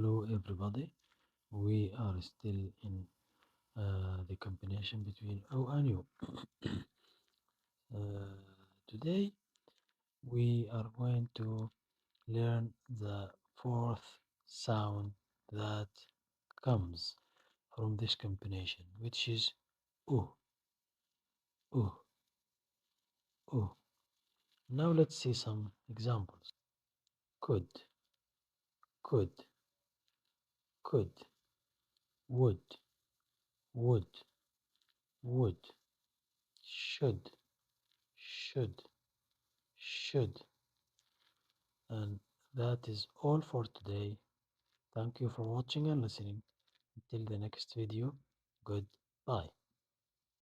Hello everybody. We are still in the combination between O and U. Today we are going to learn the fourth sound that comes from this combination, which is U, U, U. Now let's see some examples. Could, could, could, would, would, would, should, should, should. And that is all for today. Thank you for watching and listening. Until the next video, goodbye.